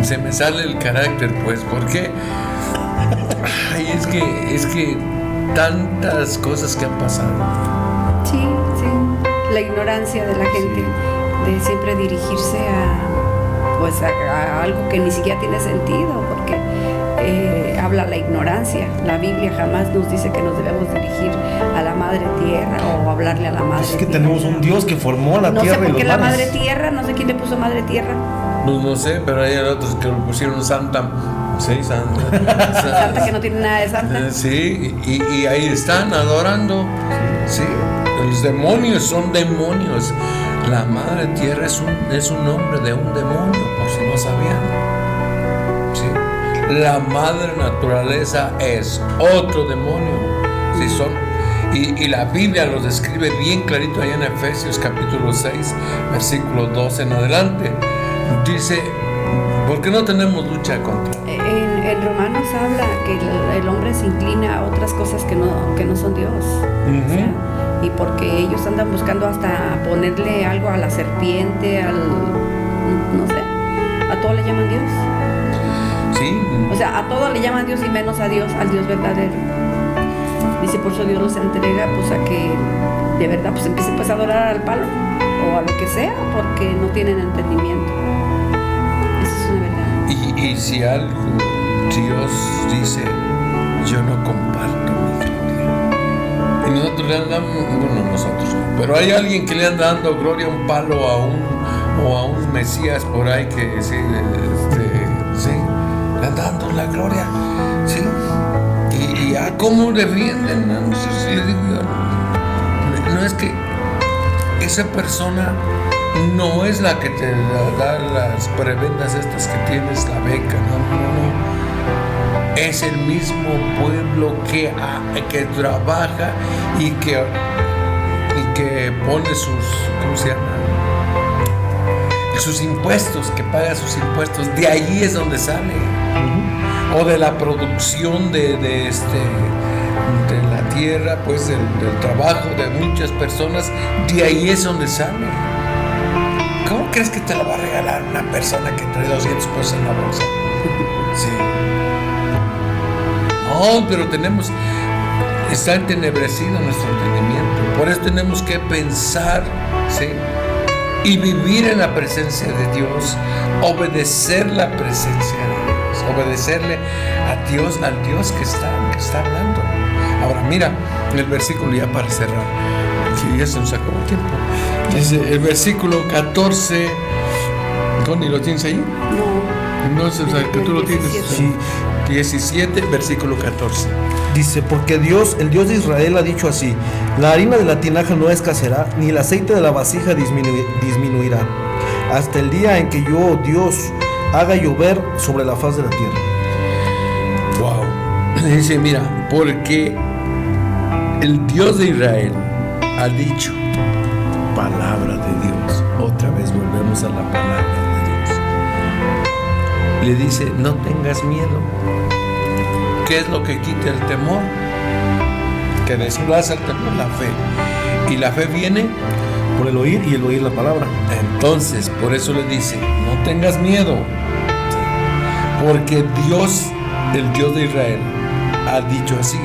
se me sale el carácter, pues, porque es que tantas cosas que han pasado. Sí, la ignorancia de la gente, de siempre dirigirse a algo que ni siquiera tiene sentido, porque habla la ignorancia. La Biblia jamás nos dice que nos debemos dirigir a la Madre Tierra o hablarle a la Madre Tierra. Es que tenemos un Dios que formó la tierra. No sé por qué la mares. Madre Tierra, no sé quién le puso Madre Tierra. No sé, pero hay otros que lo pusieron Santa. Sí, Santa. Santa que no tiene nada de santa. Sí, y ahí están adorando. Sí, los demonios son demonios. La Madre Tierra es un nombre de un demonio, por si no sabían. Sí. La Madre Naturaleza es otro demonio. Sí, y la Biblia los describe bien clarito allá en Efesios capítulo 6, versículo 12 en adelante. Dice, porque no tenemos lucha contra. En Romanos habla que el hombre se inclina a otras cosas que no son Dios. Uh-huh. O sea, y porque ellos andan buscando hasta ponerle algo a la serpiente, no sé, a todo le llaman Dios. Sí. O sea, a todo le llaman Dios y menos a Dios, al Dios verdadero. Dice, por eso Dios los entrega pues a que de verdad pues empiecen pues a adorar al palo o a lo que sea, porque no tienen entendimiento. Eso es una verdad. Y si algo Dios dice, yo no comparto mi gloria. Y nosotros le andamos, bueno, nosotros no, pero hay alguien que le anda dando gloria a un palo o a un Mesías por ahí que sí, le anda dando la gloria, sí. Y a cómo defienden, no sé si le digo yo, no es que esa persona no es la que te da las prebendas estas que tienes, la beca, no. Es el mismo pueblo que trabaja y que pone sus, ¿cómo se llama? Sus impuestos, que paga sus impuestos. De ahí es donde sale. O de la producción de la tierra, pues del trabajo de muchas personas, de ahí es donde sale. ¿Cómo crees que te la va a regalar una persona que trae 200 pesos en la bolsa? Sí. No, pero está entenebrecido nuestro entendimiento. Por eso tenemos que pensar, ¿sí? Y vivir en la presencia de Dios, obedecer la presencia de Dios, obedecerle a Dios, al Dios que está hablando. Ahora mira el versículo ya para cerrar, que ya se nos acabó el tiempo. Dice el versículo 14, ¿Connie lo tienes ahí? No, o sea, que tú lo tienes. Sí. 17, versículo 14. Dice, porque Dios, el Dios de Israel ha dicho así: la harina de la tinaja no escaseará, ni el aceite de la vasija disminuirá, hasta el día en que yo, Dios, haga llover sobre la faz de la tierra. Wow. Dice, mira, porque el Dios de Israel ha dicho, palabra de Dios. Otra vez volvemos a la palabra de Dios. Le dice, no tengas miedo. qué es lo que quita el temor? Que desplaza el temor, la fe. Y la fe viene por el oír y el oír la palabra. Entonces, por eso le dice, no tengas miedo, porque Dios, el Dios de Israel, ha dicho así.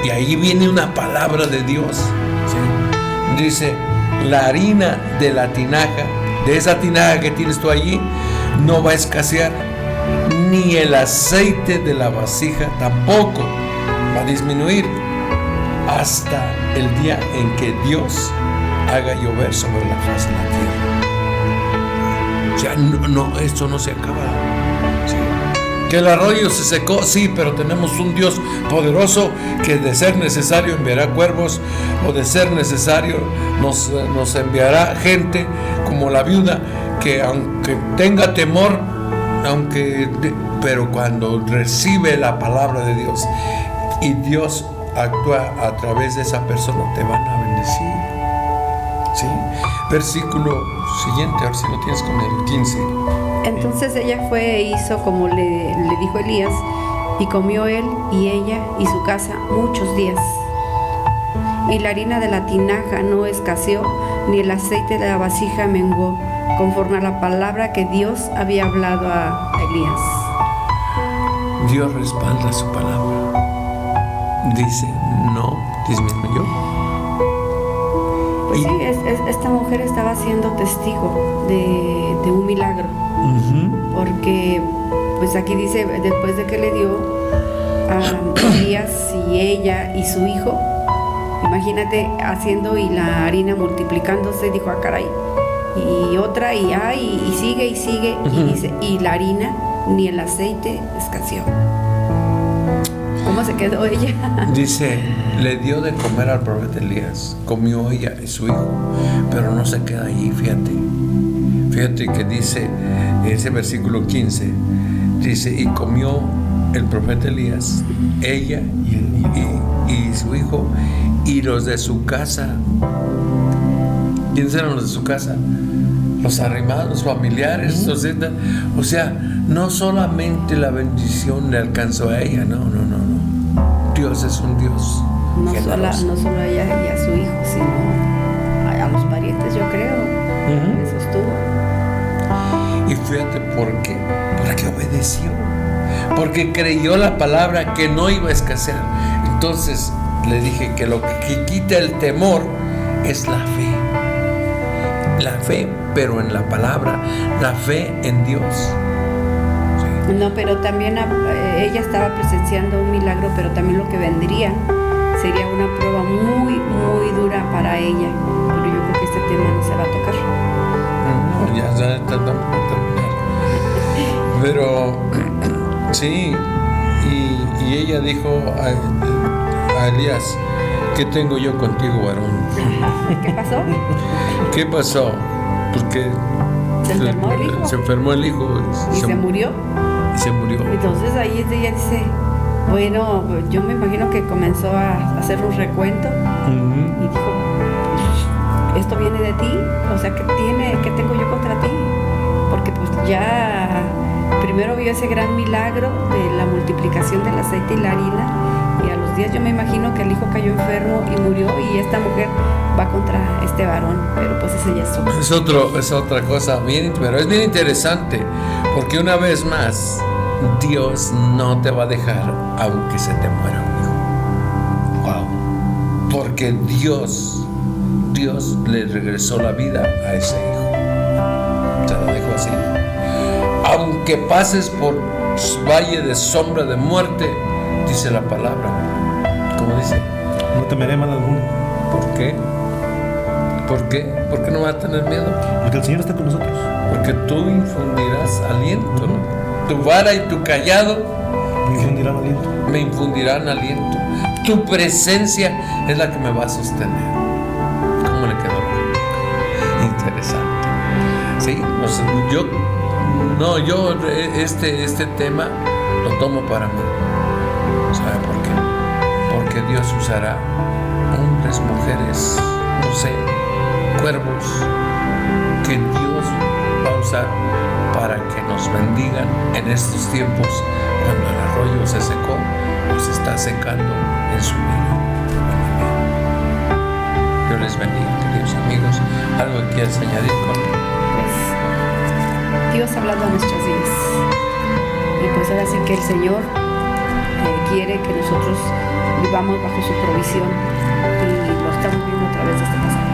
Y ahí viene una palabra de Dios. ¿Sí? Dice, la harina de la tinaja, de esa tinaja que tienes tú allí, no va a escasear, ni el aceite de la vasija tampoco va a disminuir, hasta el día en que Dios haga llover sobre la faz de la tierra. O sea, esto no se acaba. ¿Sí? Que el arroyo se secó, sí, pero tenemos un Dios poderoso que de ser necesario enviará cuervos, o de ser necesario nos enviará gente como la viuda, que aunque tenga temor, pero cuando recibe la palabra de Dios y Dios actúa a través de esa persona, te van a bendecir. ¿Sí? Versículo siguiente, a ver si lo tienes con el 15. Entonces ella fue e hizo como le dijo Elías, y comió él y ella y su casa muchos días. Y la harina de la tinaja no escaseó, ni el aceite de la vasija menguó, conforme a la palabra que Dios había hablado a Elías. Dios respalda su palabra. Dice, no disminuyó. Pues sí, esta mujer estaba siendo testigo de un milagro. Porque pues aquí dice, después de que le dio a Elías y ella y su hijo, imagínate haciendo y la harina multiplicándose, dijo, ah, caray, y otra, y sigue, y dice, y la harina ni el aceite escaseó. ¿Cómo se quedó ella? Dice, le dio de comer al profeta Elías, comió ella y su hijo, pero no se queda ahí, fíjate que dice ese versículo 15, dice, y comió el profeta Elías, ella y su hijo, y los de su casa. ¿Quiénes eran los de su casa? Los arrimados, los familiares, o sea, no solamente la bendición le alcanzó a ella, no. Dios es un Dios no solo a ella y a su hijo, sino a los parientes, yo creo. Eso estuvo. Y fíjate por qué. Porque obedeció. Porque creyó la palabra que no iba a escasear. Entonces le dije que lo que quita el temor es la fe. La fe, pero en la palabra. La fe en Dios. Sí. No, pero también ella estaba presenciando un milagro, pero también lo que vendría sería una prueba muy, muy dura para ella. Pero yo creo que este tema no se va a tocar. No, ya está por terminar. Pero sí, y ella dijo a Elías, ¿qué tengo yo contigo, varón? ¿Qué pasó? ¿Qué pasó? Porque se enfermó el hijo. Se enfermó el hijo. ¿Y se murió? Y se murió. Entonces ahí ella dice, bueno, yo me imagino que comenzó a hacer un recuento y dijo, esto viene de ti, o sea, ¿qué tengo yo contra ti? Porque pues ya primero vio ese gran milagro de la multiplicación del aceite y la harina, y a los días yo me imagino que el hijo cayó enfermo y murió, y esta mujer va contra este varón, pero pues ese ya es otra cosa, pero es bien interesante, porque una vez más Dios no te va a dejar aunque se te muera un hijo. Wow. Porque Dios le regresó la vida a ese hijo. Te lo dejo así. Aunque pases por valle de sombra de muerte, dice la palabra. ¿Cómo dice? No temeré mal alguno. ¿Por qué? ¿Por qué? ¿Por qué no vas a tener miedo? Porque el Señor está con nosotros. Porque tú infundirás aliento, ¿no? Tu vara y tu callado me infundirán aliento. Tu presencia es la que me va a sostener. ¿Cómo le quedó? Interesante. Sí, yo este tema lo tomo para mí. ¿Sabe por qué? Porque Dios usará hombres, mujeres, no sé, cuervos, que Dios va a usar usar para que nos bendigan en estos tiempos cuando el arroyo se secó o se está secando en su vida. Dios les bendiga, queridos amigos. ¿Algo que quieras añadir, Connie? Pues Dios ha hablado a nuestras vidas. Y pues ahora sí que el Señor quiere que nosotros vivamos bajo su provisión. Y lo estamos viendo a través de este pasaje.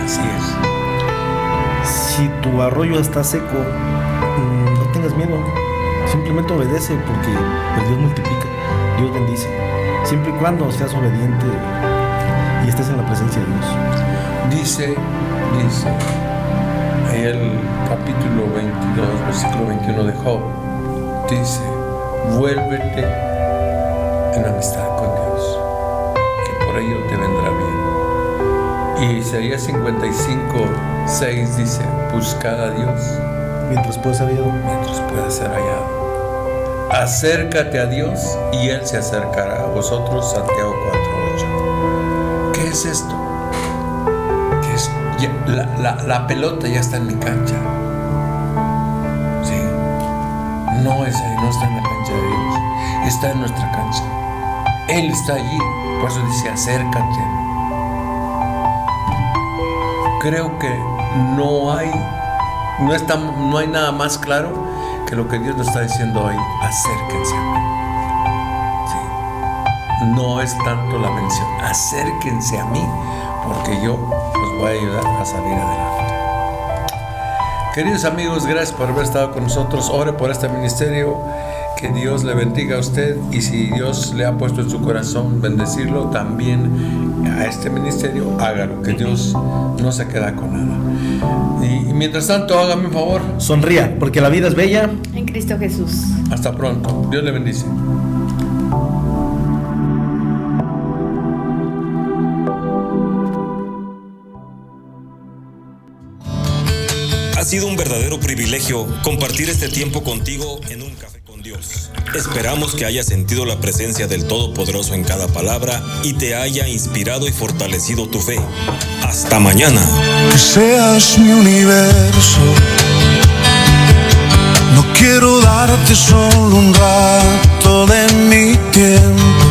Así es. Si tu arroyo está seco, no tengas miedo. Simplemente obedece, porque pues, Dios multiplica, Dios bendice. Siempre y cuando seas obediente y estés en la presencia de Dios. Dice ahí el capítulo 22, versículo 21 de Job, dice: vuélvete en amistad con Dios, que por ello te vendrá bien. Y Isaías 55:6 dice: buscad a Dios mientras pueda ser hallado. Acércate a Dios y Él se acercará a vosotros. Santiago 4:8. ¿Qué es esto? ¿Qué es? La pelota ya está en mi cancha. Sí. No es ahí, no está en la cancha de Dios, está en nuestra cancha. Él está allí, por eso dice: acércate. Creo que no hay nada más claro que lo que Dios nos está diciendo hoy: acérquense a mí. Sí. No es tanto la mención, acérquense a mí, porque yo los voy a ayudar a salir adelante. Queridos amigos, gracias por haber estado con nosotros. Ore por este ministerio, que Dios le bendiga a usted, y si Dios le ha puesto en su corazón bendecirlo también a este ministerio, hágalo, que Dios no se queda con nada. Y mientras tanto, hágame un favor, sonría, porque la vida es bella en Cristo Jesús. Hasta pronto, Dios le bendice. Ha sido un verdadero privilegio compartir este tiempo contigo en Un Café con Dios. Esperamos que hayas sentido la presencia del Todopoderoso en cada palabra y te haya inspirado y fortalecido tu fe. Hasta mañana. Que seas mi universo. No quiero darte solo un rato de mi tiempo.